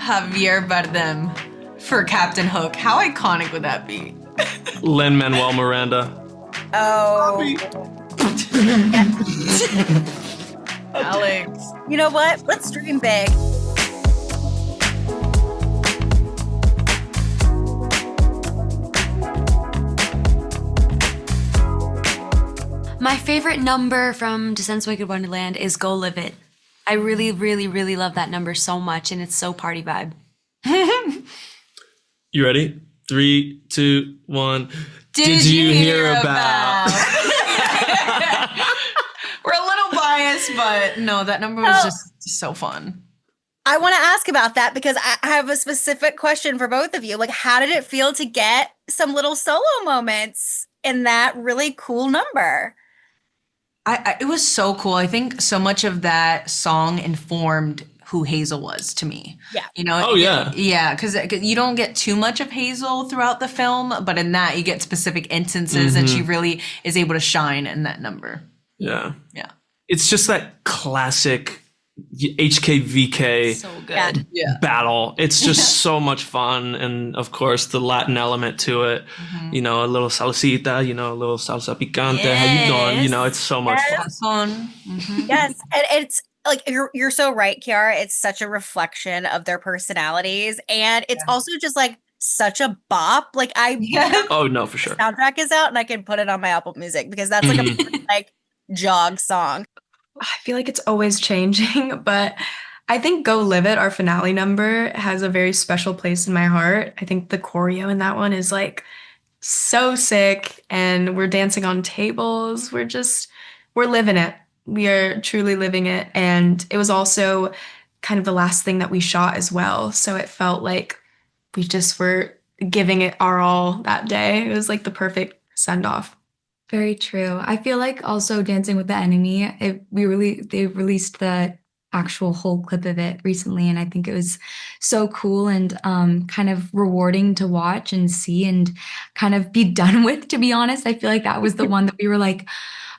Javier Bardem for Captain Hook. How iconic would that be? Lin-Manuel Miranda. Oh. Alex. You know what? Let's dream big. My favorite number from Descendants Wicked Wonderland is Go Live It. I really, really, really love that number so much, and it's so party vibe. You ready? 3, 2, 1. Did you hear about? We're a little biased, but no, that number was just so fun. I want to ask about that because I have a specific question for both of you. Like, how did it feel to get some little solo moments in that really cool number? It was so cool. I think so much of that song informed who Hazel was to me. Yeah. You know? Oh, yeah. Yeah, because you don't get too much of Hazel throughout the film, but in that you get specific instances and she really is able to shine in that number. Yeah. Yeah. It's just that classic HKVK So good. Yeah. battle. It's just so much fun. And of course, the Latin element to it, you know, a little salsita, you know, a little salsa picante. How you doing? You know, it's so much fun. Fun. Yes. And it's like, you're so right, Kiara. It's such a reflection of their personalities. And it's also just like such a bop. Like Oh, no, for sure. soundtrack is out and I can put it on my Apple Music because that's like a like jog song. I feel like it's always changing, but I think Go Live It, our finale number, has a very special place in my heart. I think the choreo in that one is like so sick, and we're dancing on tables. We're living it. We are truly living it. And it was also kind of the last thing that we shot as well. So it felt like we just were giving it our all that day. It was like the perfect send off. Very true. I feel like also Dancing with the Enemy, they released the actual whole clip of it recently, and I think it was so cool and kind of rewarding to watch and see and kind of be done with, to be honest. I feel like that was the one that we were like,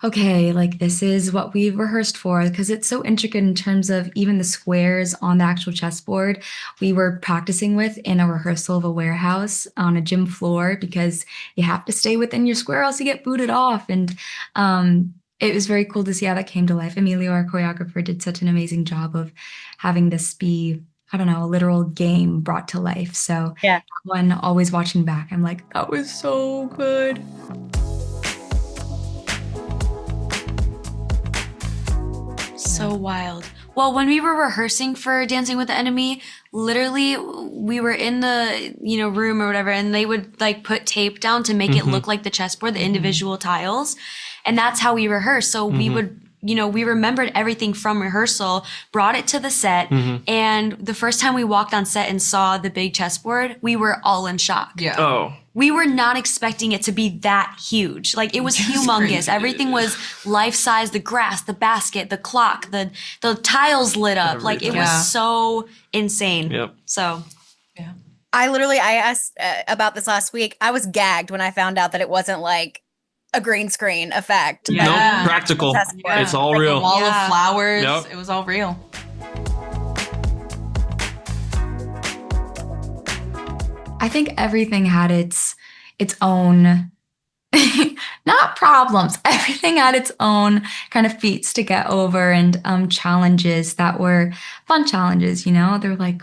okay, like this is what we rehearsed for, because it's so intricate in terms of even the squares on the actual chessboard we were practicing with in a rehearsal of a warehouse on a gym floor, because you have to stay within your square else you get booted off. And it was very cool to see how that came to life. Emilio, our choreographer, did such an amazing job of having this be, I don't know, a literal game brought to life. So Yeah. when always watching back, I'm like, that was so good. So wild. Well, when we were rehearsing for Dancing with the Enemy, literally we were in the, room or whatever, and they would like put tape down to make it look like the chessboard, the individual tiles. And that's how we rehearsed. So we would, we remembered everything from rehearsal, brought it to the set. And the first time we walked on set and saw the big chessboard, we were all in shock. Yeah. Oh, We were not expecting it to be that huge. Like, it was humongous. crazy. Everything was life-size, the grass, the basket, the clock, the tiles lit up. Like, it Yeah. was so insane. Yep. So, I asked about this last week. I was gagged when I found out that it wasn't like a green screen effect. Yeah. no, practical. Yeah. It's all Like real. a wall Yeah. of flowers. Yep. It was all real. I think everything had its own not problems. Everything had its own kind of feats to get over and challenges that were fun challenges, They're like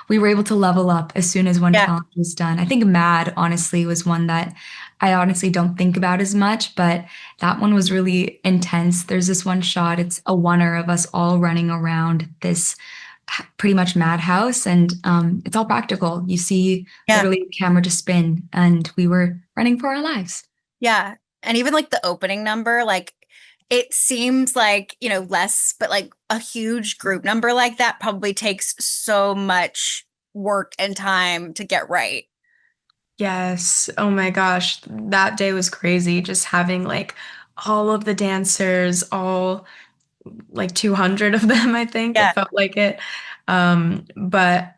we were able to level up as soon as one challenge was done. I think Mad, honestly, was one that I honestly don't think about as much, but that one was really intense. There's this one shot, it's a oneer of us all running around this pretty much madhouse, and it's all practical. You see literally the camera just spin, and we were running for our lives. Yeah. And even like the opening number, like it seems like, less, but like a huge group number like that probably takes so much work and time to get right. Yes. Oh my gosh. That day was crazy. Just having like all of the dancers, all like 200 of them, I think. Yeah. It felt like it. But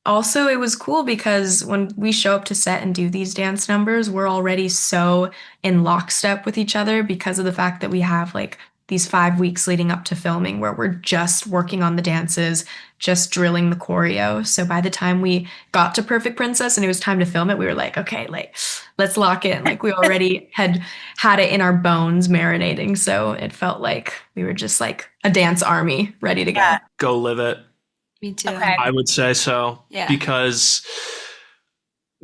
also it was cool because when we show up to set and do these dance numbers, we're already so in lockstep with each other because of the fact that we have like these 5 weeks leading up to filming where we're just working on the dances, just drilling the choreo. So by the time we got to Perfect Princess and it was time to film it, we were like, okay, like let's lock in. Like we already had it in our bones marinating. So it felt like we were just like a dance army ready to go. Go live it. Me too. Okay. I would say so. Yeah. Because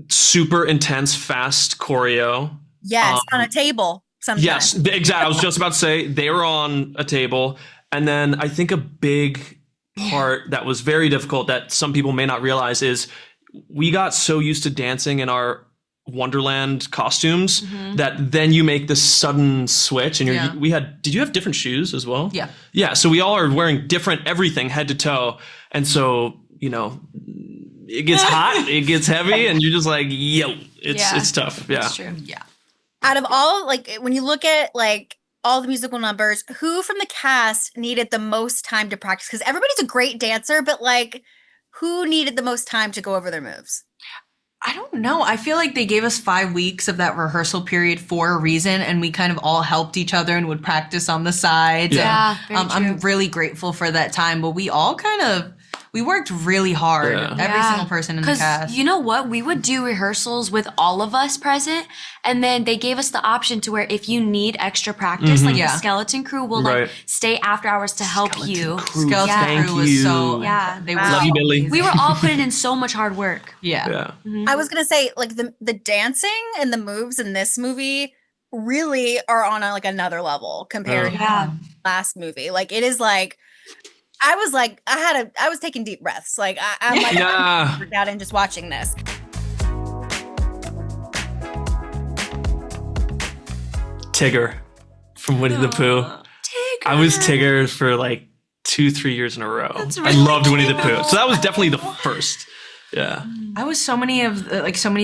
super intense, fast choreo. Yes, on a table sometimes. Yes, exactly. I was just about to say they were on a table. And then I think a big part that was very difficult that some people may not realize is we got so used to dancing in our Wonderland costumes that then you make this sudden switch and did you have different shoes as well? Yeah. Yeah. So we all are wearing different everything head to toe. And so, you know, it gets hot, it gets heavy, and you're just like, yo, it's tough. Yeah. That's true. Yeah. Out of all, like, when you look at like all the musical numbers, who from the cast needed the most time to practice? Because everybody's a great dancer, but like, who needed the most time to go over their moves? I don't know. I feel like they gave us 5 weeks of that rehearsal period for a reason, and we kind of all helped each other and would practice on the sides. Yeah, And, very I'm true. really grateful for that time, but we all we worked really hard. Yeah. Every single person in the cast. You know what? We would do rehearsals with all of us present, and then they gave us the option to where if you need extra practice, like Yeah. the skeleton crew will Right. like stay after hours to help you. Skeleton Thank crew was so you. Yeah. they were Wow. Love you, Billy. We were all putting in so much hard work. yeah. Yeah. I was gonna say, like, the dancing and the moves in this movie really are on like another level compared to Yeah. the last movie. Like, it is like, I was taking deep breaths. Like, I'm like Yeah. freaked out and just watching this. Tigger from Winnie the Pooh. I was Tigger for like 2-3 years in a row. I loved Winnie the Pooh. So that was definitely the first. Yeah. I was so many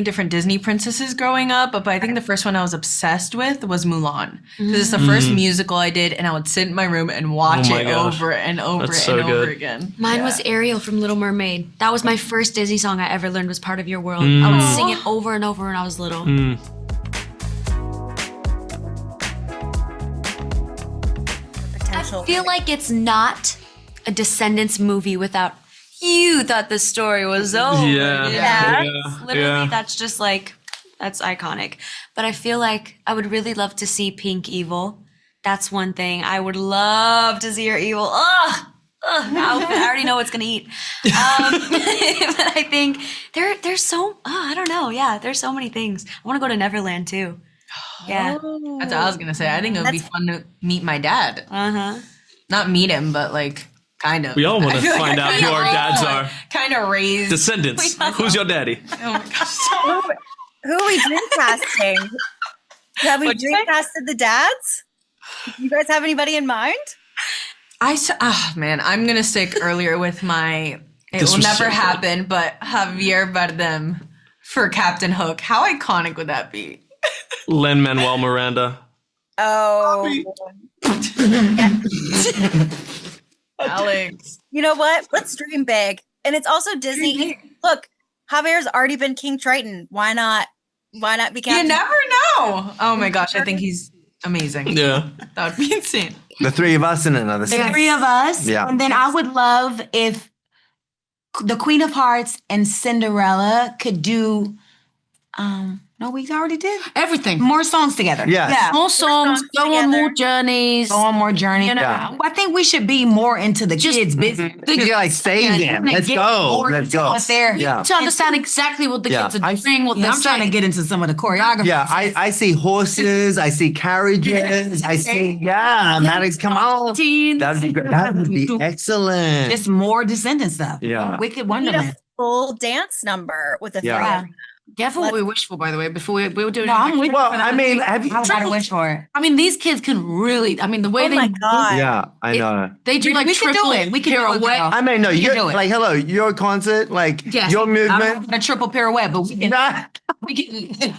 different Disney princesses growing up, but I think the first one I was obsessed with was Mulan. Because it's the first musical I did, and I would sit in my room and watch Oh my it gosh. over and over That's and so over good. again. Mine was Ariel from Little Mermaid. That was my first Disney song I ever learned was Part of Your World. I would sing it over and over when I was little. Potential. I feel like it's not a Descendants movie without you thought the story was over. Yeah. Yeah. Literally, that's just like, that's iconic. But I feel like I would really love to see Pink Evil. That's one thing. I would love to see her evil. Ugh! The outfit. I already know what's gonna eat. But I think there's so, I don't know. Yeah, there's so many things. I want to go to Neverland too. Yeah. That's what I was gonna say. I think it would be fun to meet my dad. Uh-huh. Not meet him, but like kind of. We all want to find out who our dads are. Kind of raised. Descendants. Who's your daddy? Oh my gosh. Who are we dream casting? Have we What'd you dream say? casted the dads? You guys have anybody in mind? Man, I'm gonna stick earlier with my. It This will was never so good. happen, but Javier Bardem for Captain Hook. How iconic would that be? Lin-Manuel Miranda. Oh, Alex. you know what? Let's dream big. And it's also Disney. Look, Javier's already been King Triton. Why not? Why not be You Captain? never know. Oh my gosh, I think he's amazing. Yeah. That would be insane. The three of us in another The scene. three of us. Yeah. And then I would love if the Queen of Hearts and Cinderella could do no, we already did. Everything. More songs together. Yes. Yeah. More songs, songs go on together. more journeys. Go on more journey. You know, Yeah. I think we should be more into the kids' business. You're like, save them. Let's go. Let's go. What's there? Yeah. to understand exactly what the Yeah. kids are doing, what they're I'm trying to saying. get into some of the choreography. Yeah, I see horses, I see carriages, I see, Maddox, come on. That would be great. That would be excellent. Just more Descendant stuff. Yeah. Wicked We need Wonderland. a full dance number with the Yeah. three. Careful what we wish for, by the way, before we were doing No, I'm with Well, I mean, have you I gotta wish for it. I mean, these kids can really, I mean, the way Oh they my God. Yeah, I know. they do like we can do triple it. We can do it, pirouette. girl. I mean, no, We can you're do it. like, hello, your concert, like Yes. your I'm movement. not a triple pirouette, but we can, Nah, we can,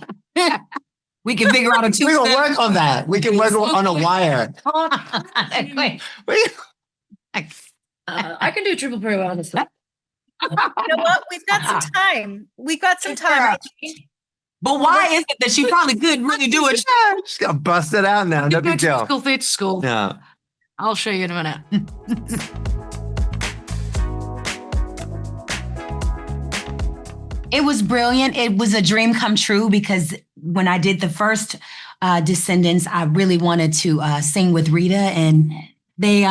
we can figure out a two. we can work on that. We can work on a wire. We- I can do triple pirouette on this. You know what? We've got some time. We've got some time. But why is it that she probably could really do it? Just gotta bust it out now. No big deal. School fit school. Yeah. I'll show you in a minute. It was brilliant. It was a dream come true because when I did the first Descendants, I really wanted to sing with Rita, and they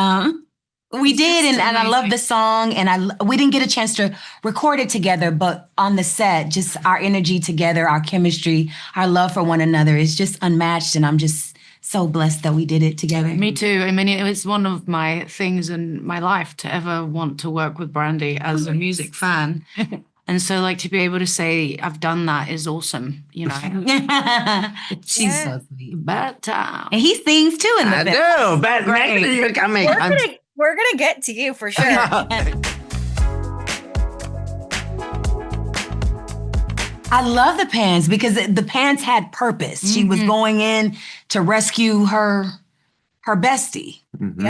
we did, and I love the song, and we didn't get a chance to record it together, but on the set, just our energy together, our chemistry, our love for one another is just unmatched, and I'm just so blessed that we did it together. Me too. I mean, it was one of my things in my life to ever want to work with Brandy as a music fan. And so, like, to be able to say I've done that is awesome, you know. She's so sweet. But and he sings too in the I film. do, but We're gonna get to you for sure. I love the Pans because the Pans had purpose. She was going in to rescue her bestie.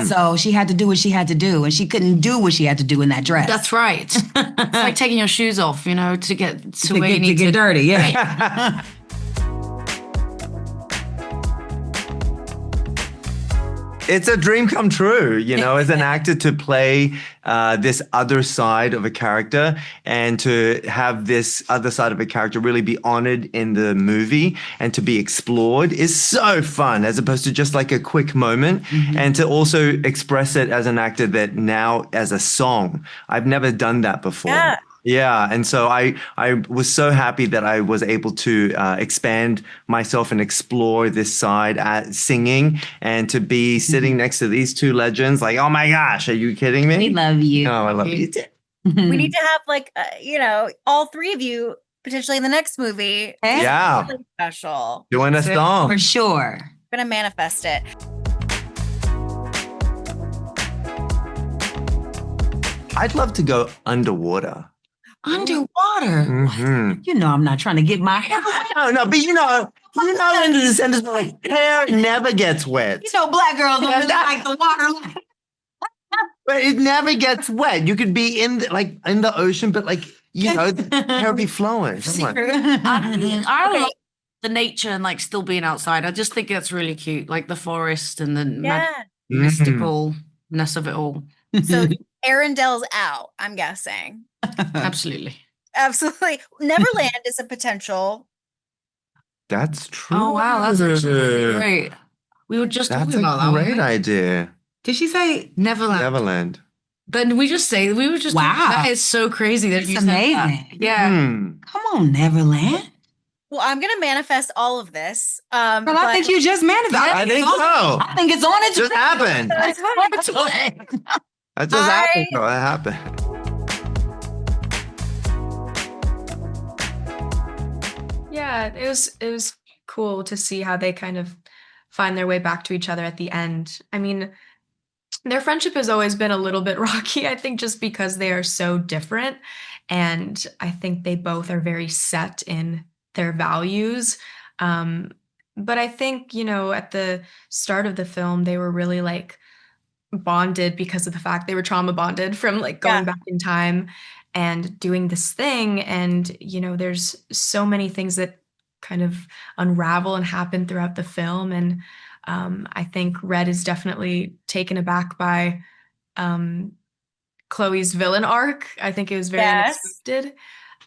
So she had to do what she had to do, and she couldn't do what she had to do in that dress. that's right. It's like taking your shoes off, you know, to get to where you to need get to. dirty, yeah. It's a dream come true, you know, as an actor to play this other side of a character and to have this other side of a character really be honored in the movie and to be explored is so fun as opposed to just like a quick moment. And to also express it as an actor that now as a song. I've never done that before. Yeah, and so I was so happy that I was able to expand myself and explore this side at singing and to be sitting next to these two legends. Like, oh my gosh, are you kidding me? We love you. Oh, I love you too. We need to have like you know, all three of you potentially in the next movie. Yeah, Really special. doing a song. For sure. I'm gonna manifest it. I'd love to go underwater. Underwater. Mm-hmm. You know I'm not trying to get my hair. No, but you know, in the Descendants, like hair never gets wet. You know, black girls don't really like the water. But it never gets wet. You could be in the ocean, but like, you know, the hair be flowing. Come on. I love the nature and like still being outside. I just think that's really cute, like the forest and the mysticalness of it all. So Arundel's out, I'm guessing. Absolutely. Absolutely. Neverland is a potential. That's true. Oh wow, that's actually great. We were just That's talking about that. a great idea. Did she say Neverland. Neverland. But we were just talking, that is so crazy that it's you said that. amazing? Yeah. Come on, Neverland. Well, I'm gonna manifest all of this. But I think you just manifested. I think so. I think it's on its Just happened. way. That just happened. So it happened. Yeah, it was cool to see how they kind of find their way back to each other at the end. I mean, their friendship has always been a little bit rocky, I think, just because they are so different. And I think they both are very set in their values. But I think, you know, at the start of the film, they were really like bonded because of the fact they were trauma bonded from like going back in time and doing this thing. And, you know, there's so many things that kind of unravel and happen throughout the film. And I think Red is definitely taken aback by Chloe's villain arc. I think it was very unexpected.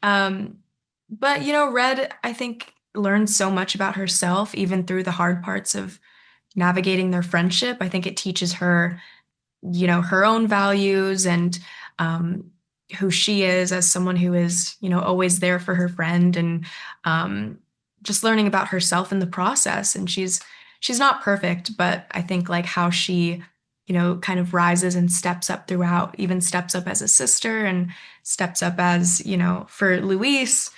But, you know, Red, I think, learned so much about herself, even through the hard parts of navigating their friendship. I think it teaches her, you know, her own values and who she is as someone who is, you know, always there for her friend and just learning about herself in the process. And she's not perfect, but I think like how she, you know, kind of rises and steps up throughout, even steps up as a sister and steps up as, you know, for Luis.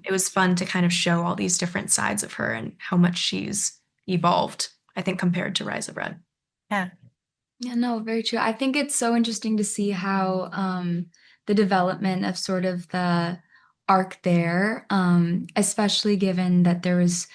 It was fun to kind of show all these different sides of her and how much she's evolved, I think, compared to Rise of Red. Yeah. Yeah, no, very true. I think it's so interesting to see how the development of sort of the arc there, especially given that there was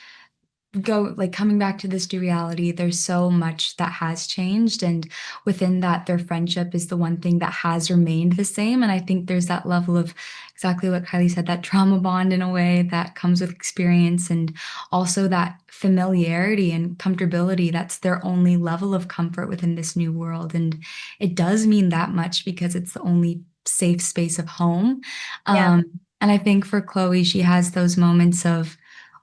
coming back to this duality, there's so much that has changed, and within that their friendship is the one thing that has remained the same. And I think there's that level of exactly what Kylie said, that trauma bond in a way that comes with experience, and also that familiarity and comfortability. That's their only level of comfort within this new world, and it does mean that much because it's the only safe space of home. Yeah. And I think for Chloe, she has those moments of,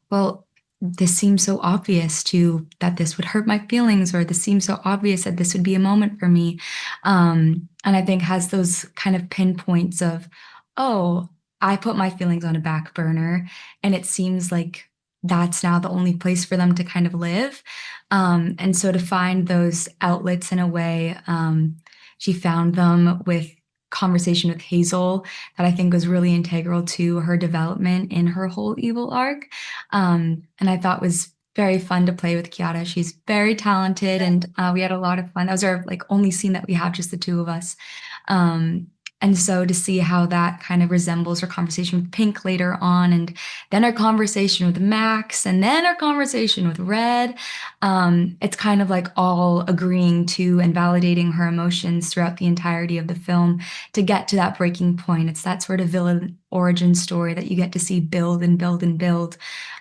well, this seems so obvious to that this would hurt my feelings, or this seems so obvious that this would be a moment for me. And I think has those kind of pinpoints of, oh, I put my feelings on a back burner, and it seems like that's now the only place for them to kind of live. And so to find those outlets in a way, she found them with conversation with Hazel that I think was really integral to her development in her whole evil arc. And I thought was very fun to play with Kiara. She's very talented, and we had a lot of fun. That was our only scene that we have, just the two of us. And so to see how that kind of resembles our conversation with Pink later on, and then our conversation with Max, and then our conversation with Red, it's kind of all agreeing to and validating her emotions throughout the entirety of the film to get to that breaking point. It's that sort of villain origin story that you get to see build and build and build,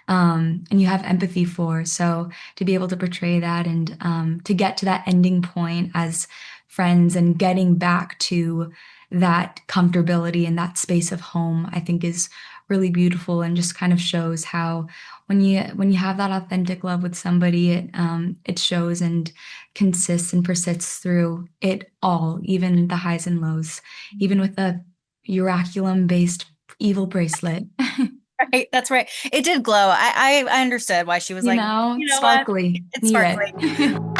and you have empathy for. So to be able to portray that, and to get to that ending point as friends and getting back to that comfortability and that space of home, I think is really beautiful, and just kind of shows how when you have that authentic love with somebody, it shows and consists and persists through it all, even the highs and lows, even with a Uraculum based evil bracelet. Right. That's right. It did glow. I understood why she was You like, know, you know what? sparkly. It's Knew sparkly. it.